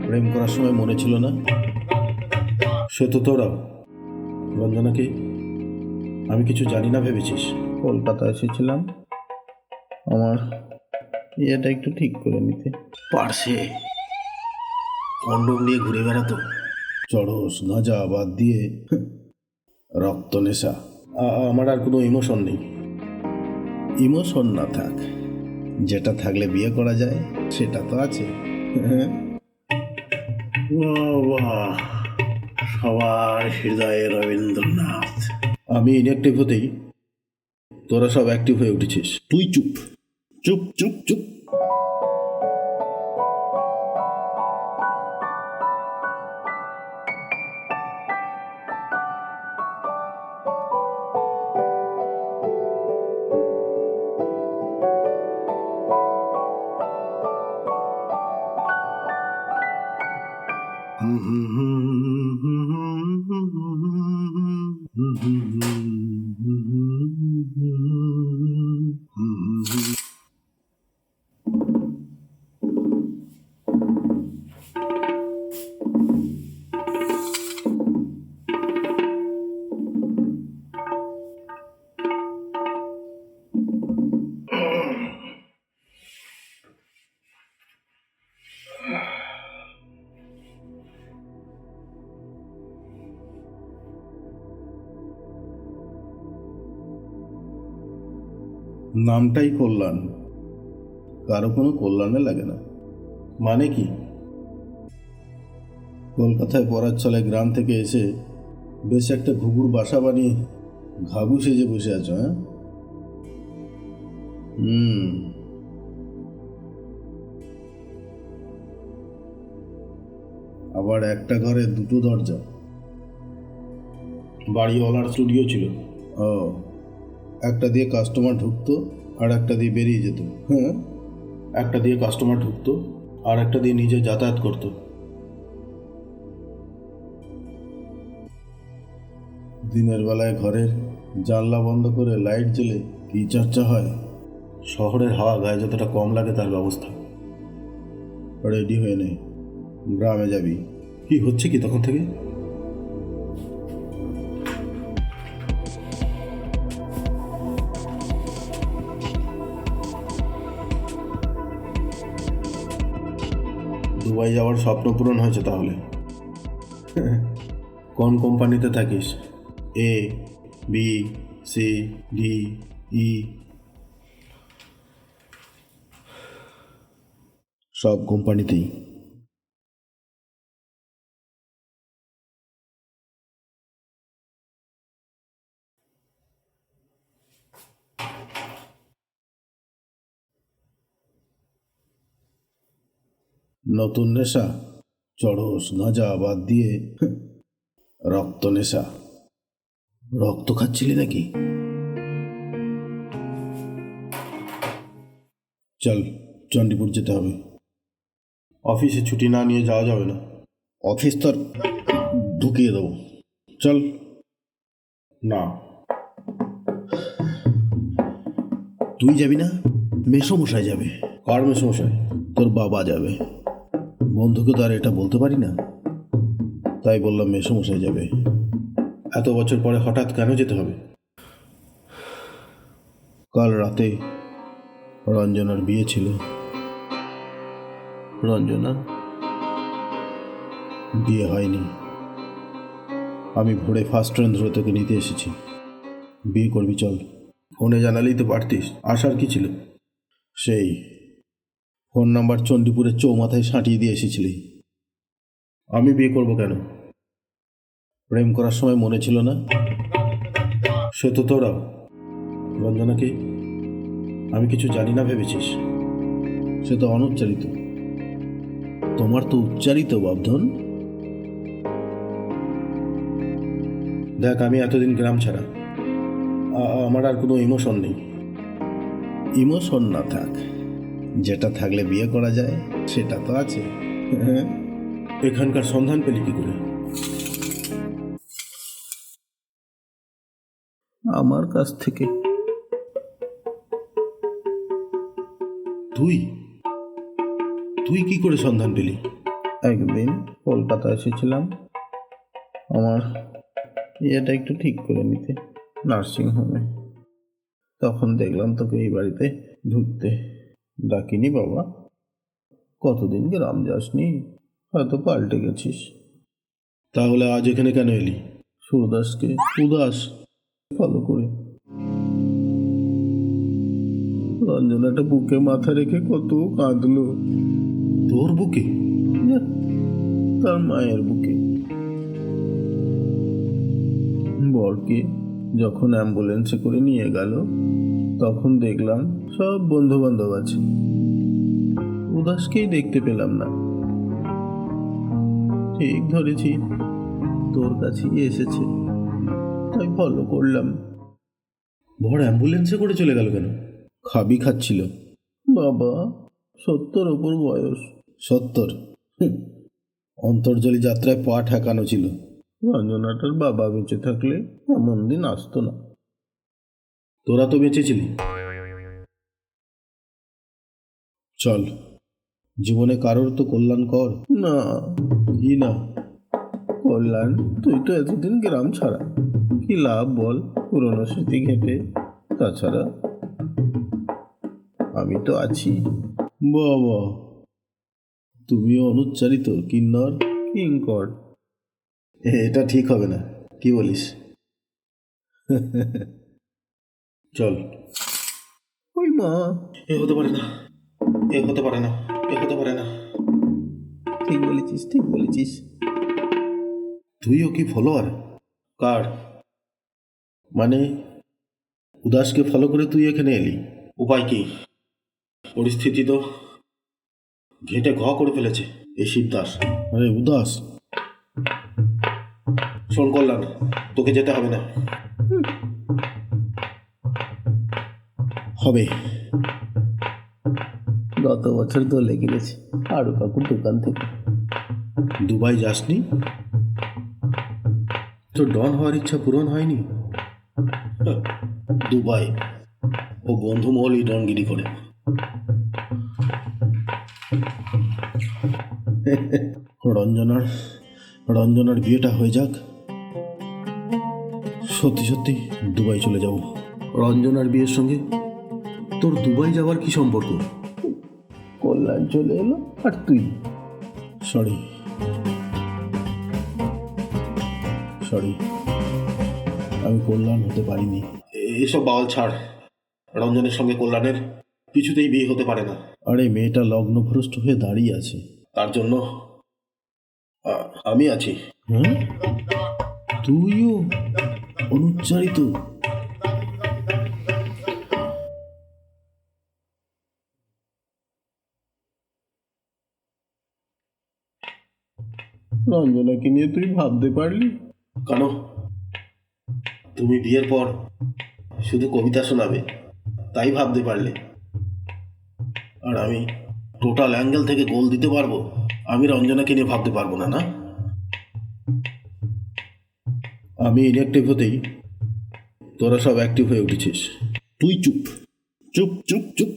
প্রেম করার সময় মনে ছিল না? সে তো তোরাও। রঞ্জনাকে আমি কিছু জানি না ভেবেছিস? কলকাতা এসেছিলাম আমার ইয়েটা একটু ঠিক করে নিতে। পারছে কন্ডম নিয়ে ঘুরে বেড়াতো। চড়স না যা বাদ দিয়ে রক্ত নেশা। আমার আর কোনো ইমোশন নেই। ইমোশন না থাক, যেটা থাকলে বিয়ে করা যায় সেটা তো আছে। বাহ, সবার হৃদয়ে রবীন্দ্রনাথ। আমি ইনঅ্যাক্টিভ হতেই তোরা সব অ্যাক্টিভ হয়ে উঠেছিস। তুই চুপ চুপ চুপ চুপ। নামটাই কল্যাণ, কারো কোনো কল্যাণে লাগে না। মানে কি? কলকাতায় পড়ার ছলে গ্রাম থেকে এসে বেশ একটা ঘুঘুর বাসা বানিয়ে ঘাঘু সেজে বসে আছো, হ্যাঁ? আবার একটা ঘরে দুটো দরজা। বাড়িওয়ালার স্টুডিও ছিল। ও, একটা দিয়ে কাস্টমার ঢুকতো আর একটা দিয়ে বেরিয়ে যেত। হ্যাঁ, একটা দিয়ে কাস্টমার ঢুকতো আর একটা দিয়ে নিজে যাতায়াত করতো। দিনের বেলায় ঘরের জানলা বন্ধ করে লাইট জ্বেলে কি চর্চা হয়! শহরের হাওয়া গায়ে যতটা কম লাগে তার ব্যবস্থা। রেডি হয়ে নে, গ্রামে যাবি। কি হচ্ছে কি তখন থেকে? দুবাই যাওয়ার স্বপ্ন পূরণ হয়েছে তাহলে? কোন কোম্পানিতে থাকিস? এ, বি, সি, ডি, ই? সব কোম্পানিতেই। নতুন নেশা? চড়স না যা বাদ দিয়ে রক্ত নেশা। রক্ত খাচ্ছিলি নাকি? চল, চণ্ডীপুর যেতে হবে। অফিসে ছুটি না নিয়ে যাওয়া যাবে না। অফিস তো আর ঢুকিয়ে দেবো। চল। না। তুই যাবি না? মেসোমশাই যাবে। কার মেসোমশাই? তোর বাবা যাবে। বন্ধুকে তো আর এটা বলতে পারি না, তাই বললাম মেসোমশাই যাবে। এত বছর পরে হঠাৎ কেন যেতে হবে? কাল রাতে রঞ্জনার বিয়ে ছিল। রঞ্জনা বিয়ে হয়নি। আমি ভোরে ফার্স্ট ট্রেন ধরে তোকে নিতে এসেছি। বিয়ে করবি চল। ফোনে জানালেই তো পারতিস, আসার কি ছিল? সেই ফোন নাম্বার চণ্ডীপুরের চৌমাথায় সাঁটিয়ে দিয়ে এসেছিলি। আমি বিয়ে করব কেন? প্রেম করার সময় মনে ছিল না? সে তো তোরাও। রঞ্জনাকে আমি কিছু জানি না ভেবেছিস? সে তো অনুচ্চারিত। তোমার তো উচ্চারিত, বাবধন। দেখ, আমি এতদিন গ্রাম ছাড়া। আমার আর কোনো ইমোশন নেই। ইমোশন না থাক, যেটা থাকলে বিয়ে করা যায় সেটা তো আছে। হ্যাঁ, এখানকার সন্ধান পেলি কি করে? আমার কাছ থেকে। তুই তুই কি করে সন্ধান পেলি? একদিন কলকাতা এসেছিলাম আমার ইয়েটা একটু ঠিক করে নিতে নার্সিংহোমে। তখন দেখলাম তোকে এই বাড়িতে ঢুকতে। ডাকিনি বাবা, কতদিন গ্রাম যাসনি, হয়তো পাল্টে গেছিস। তাহলে আজ এখানে কেন এলি? সুরদাসকে উদাস ফলো করে। রঞ্জনাটা বুকে মাথা রেখে কত কাঁদলো। তোর বুকে? না, তার মায়ের বুকে। বরকে যখন অ্যাম্বুলেন্সে করে নিয়ে গেল তখন দেখলাম সব বন্ধু বান্ধব আছে, উদাসকেই দেখতে পেলাম না। ঠিক ধরেছি, তোর কাছেই এসেছে, তাই ফলো করলাম। ভর অ্যাম্বুলেন্সে করে চলে গেল কেন? খাবি খাচ্ছিল। বাবা 70 ওপর বয়স। 70? অন্তর্জলি যাত্রায় পা ঠেকানো ছিল। রঞ্জনাটার বাবা বেঁচে থাকলে এমন দিন আসতো না। তোরা তো বেঁচেছিলি। চল, জীবনে কারোর তো কল্যাণ কর। না। কি না? কল্যাণ? তুই তো এতদিন গ্রাম ছাড়া, কি লাভ বল পুরনো স্মৃতি ঘেঁটে? তাছাড়া আমি তো আছি। বাবা, তুমিও অনুচ্চারিত কিন্নর কিঙ্কর। এটা ঠিক হবে না, কি বলিস? চল। ওই মা, এ হতে পারে না, এ হতে পারে না, এ হতে পারে না। ঠিক বলেছিস, ঠিক বলেছিস। তুইও কি ফলোয়ার? কার? মানে উদাসকে ফলো করে তুই এখানে এলি? উপায় কি? পরিস্থিতি তো ঘেঁটে ঘ করে ফেলেছে এই শিবদাস। আরে উদাস, শোন কল্যাণ, তোকে যেতে হবে না। হবে। গত বছর দোলে গিয়েছি আরু কাকুর দোকান থেকে। দুবাই যাসনি? তো ডন হওয়ার ইচ্ছা পূরণ হয়নি? দুবাই ও বন্ধু মহলই ডনগিরি করে। রঞ্জনার রঞ্জনার বিয়েটা হয়ে যাক, সত্যি সত্যি দুবাই চলে যাব। রঞ্জনার বিয়ের সঙ্গে তোর দুবাই যাওয়ার কি সম্পর্ক? কল্যাণ চলে এলো আর তুই। সরি সরি, আমি কল্যাণ হতে পারিনি। এসব বাল ছাড়, রঞ্জনের সঙ্গে কল্যাণের কিছুতেই বিয়ে হতে পারে না। আরে মেয়েটা লগ্নভ্রষ্ট হয়ে দাঁড়িয়ে আছে, তার জন্য আমি আছি। হ্যাঁ, তুইও অনুচ্চারিত? রঞ্জনাকে নিয়ে তুই ভাবতে পারলি? কেন? তুমি বিয়ের পর শুধু কবিতা শোনাবে তাই ভাবতে পারলে? আর আমি টোটাল অ্যাঙ্গেল থেকে গোল দিতে পারবো, আমি রঞ্জনাকে নিয়ে ভাবতে পারবো না? না, আমি ইনঅ্যাক্টিভ হতেই তোরা সব অ্যাক্টিভ হয়ে উঠেছিস। তুই চুপ চুপ চুপ চুপ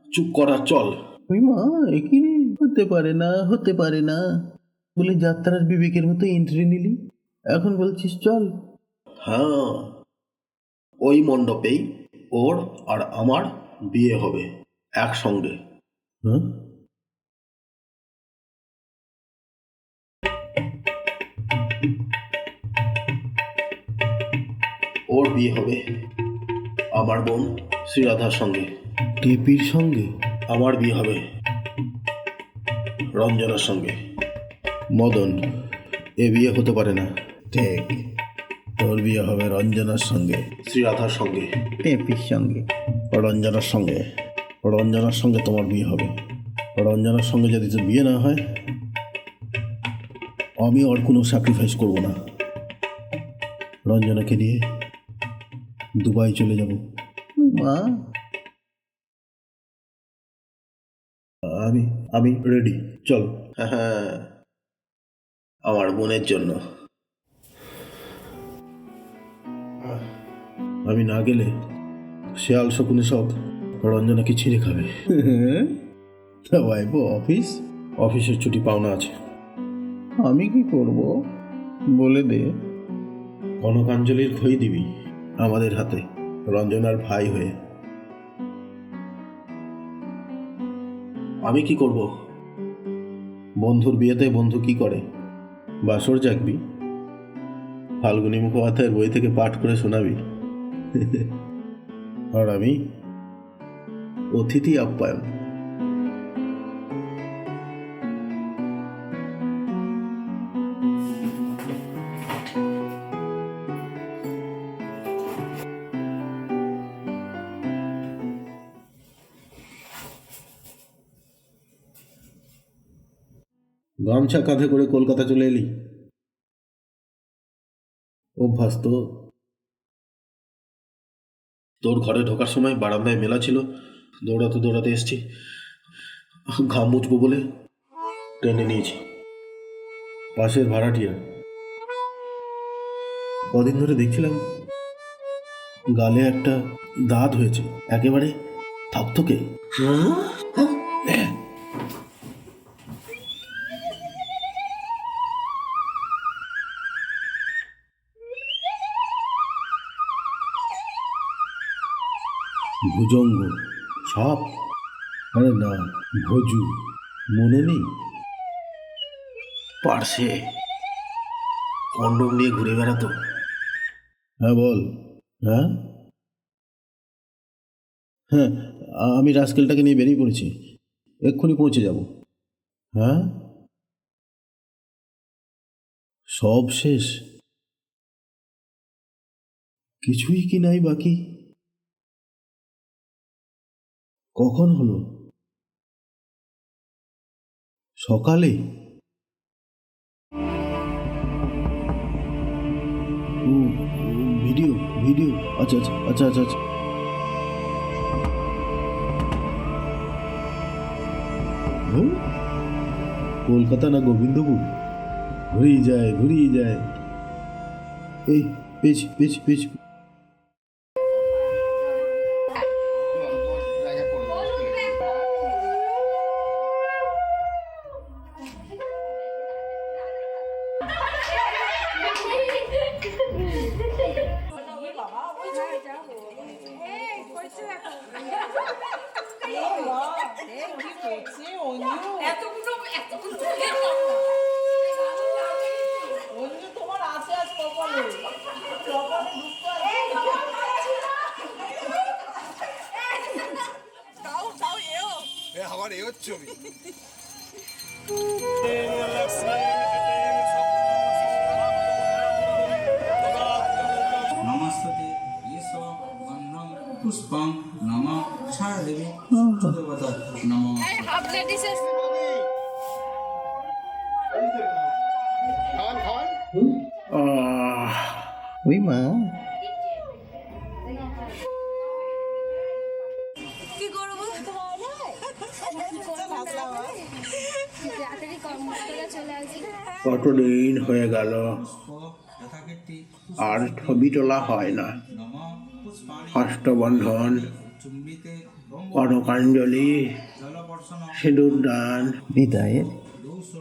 চুপ করা, চল। ওই মা, একই রে, হতে পারে না, হতে পারে না বলে যাত্রার বিবেকের মতো এন্ট্রি নিলি, এখন বলছিস চল। হ্যাঁ, ওই মণ্ডপেই ওর আর আমার বিয়ে হবে একসঙ্গে। হ্যাঁ, ওর বিয়ে হবে আমার বোন শ্রীরাধার সঙ্গে। টিপির সঙ্গে? আমার বিয়ে হবে রঞ্জনার সঙ্গে। মদন, এ বিয়ে হতে পারে না। ঠিক, তোর বিয়ে হবে রঞ্জনার সঙ্গে, শ্রীরাধার সঙ্গে, টেপির সঙ্গে, রঞ্জনার সঙ্গে। রঞ্জনার সঙ্গে তোমার বিয়ে হবে। রঞ্জনার সঙ্গে যদি তোর বিয়ে না হয় আমি আর কোনো স্যাক্রিফাইস করব না। রঞ্জনাকে নিয়ে দুবাই চলে যাব। মা, আমি আমি রেডি, চল। হ্যাঁ, আমার বোনের জন্য। আমি না গেলে শেয়াল শকুনে সব রঞ্জনাকে ছিঁড়ে খাবে। ভাইপো অফিস, অফিসের ছুটি পাওনা আছে। আমি কি করব বলে দে। কনকাঞ্জলির খই দিবি আমাদের হাতে, রঞ্জনার ভাই হয়ে। আমি কি করব? বন্ধুর বিয়েতে বন্ধু কি করে? বাসর জাগবি, ফাল্গুনী মুখোপাধ্যায়ের বই থেকে পাঠ করে শোনাবি। আর আমি অতিথি আপ্যায়ন। গামছা কাঁধে করে কলকাতা চলে এলি? অভ্যাস তো। তোর ঘরে ঢোকার সময় বারান্দায় মেলা ছিল, দৌড়াতে দৌড়াতে এসছি, ঘাম মুছবো বলে টেনে নিয়েছি। পাশের ভাড়াটিয়া, কদিন ধরে দেখছিলাম গালে একটা দাঁত হয়েছে, একেবারে থকথকে। ভুজঙ্গ সাপ? আরে না, ভজু, মনে নেই? পার্সে কন্ডম নিয়ে ঘুরে বেড়াতো। হ্যাঁ বল। হ্যাঁ হ্যাঁ, আমি রাস্কেলটাকে নিয়ে বেরিয়ে পড়েছি, এক্ষুনি পৌঁছে যাব। হ্যাঁ, সব শেষ, কিছুই কি নাই বাকি? কখন হলো? সকালে? ও, ভিডিও ভিডিও, আচ্ছা আচ্ছা আচ্ছা আচ্ছা আচ্ছা। হুম, কলকাতা না গোবিন্দপুর, ঘুরিয়ে যায় ঘুরিয়ে যায়। এই পেছ পেছ পেছ। তোমার আছে আজ কপালে আমার এও ছবি। নমস্তে ঈশো গন্ধং পুষ্পং নম ছাড় দেবী দেবতা নম। ওই মা, কি করবো? তাড়াতাড়ি কর্মস্থলে চলে আসি। কতদিন হয়ে গেল যথাকীর্তি আর ছবি তোলা হয় না। নম পুষ্পাণি হস্তবন্ধন, চুম্বিতে কনকাঞ্জলি, জলবর্ষণ সিঁদুর দান, বিদায়ের। দৌষ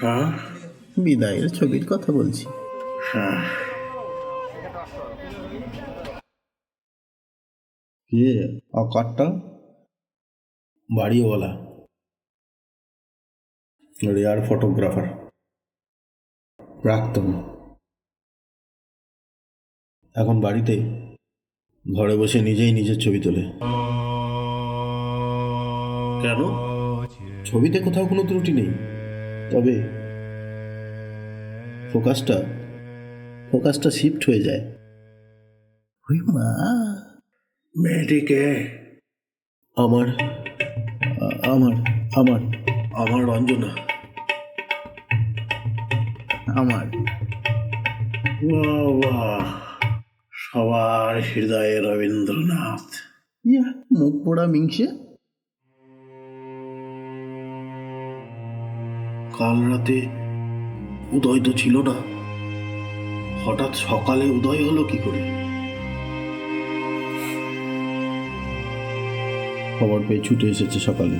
হ্যাঁ, বিদায়ের ছবির কথা বলছি। হ্যাঁ, কে আকারটা? বাড়িওয়ালা, রেয়ার ফটোগ্রাফার, প্রাক্তন। এখন বাড়িতে ঘরে বসে নিজেই নিজের ছবি তোলে। কেন? ছবিতে কোথাও কোনো ত্রুটি নেই, তবে ফোকাসটা শিফট হয়ে যায়। ওই মা, মেয়েটিকে আমার আমার আমার আমার রঞ্জনা, আমার বাবা, সবার হৃদয়ে রবীন্দ্রনাথ। ইয়া, মুখ পোড়া মিংসে। কাল রাতে উদয় তো ছিল না, হঠাৎ সকালে উদয় হলো কি করে? খবর পেয়ে ছুটে এসেছে সকালে,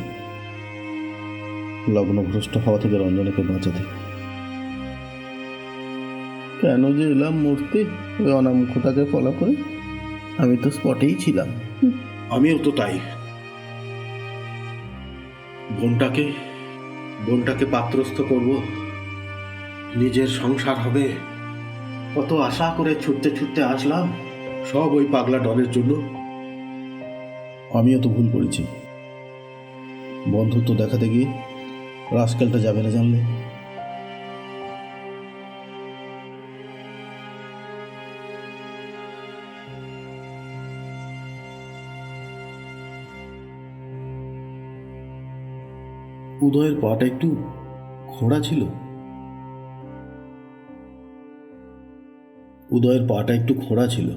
লগ্নভ্রষ্ট হওয়া থেকে রঞ্জনাকে বাঁচাতে। কেন যে এলাম মূর্তি ওই অনামুখতাকে ফলো করে? আমি তো স্পটেই ছিলাম। আমিও তো তাই। বোনটাকে পাত্রস্থ করব, নিজের সংসার হবে, কত আশা করে ছুটতে ছুটতে আসলাম, সব ওই পাগলা ডনের জন্য। আমিও তো ভুল করেছি। বন্ধুত্ব দেখাতে গিয়ে রাস্কেলটা যাবে না জানলে। উদয়ের পাটা একটু খোঁড়া ছিল।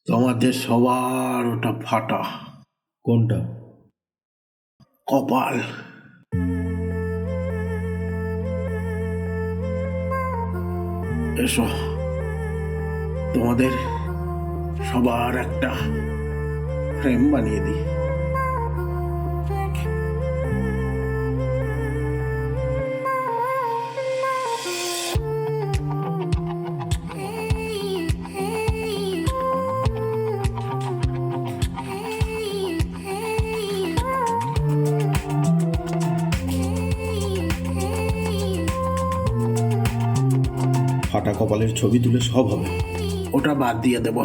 তোমাদের সবার ওটা ফাটা। কোনটা? কপাল। এসো, তোমাদের সবার একটা ফ্রেম বানিয়ে দিই। ফাটা কপালের ছবি তুলে সব হবে, ওটা বাদ দিয়ে দেব।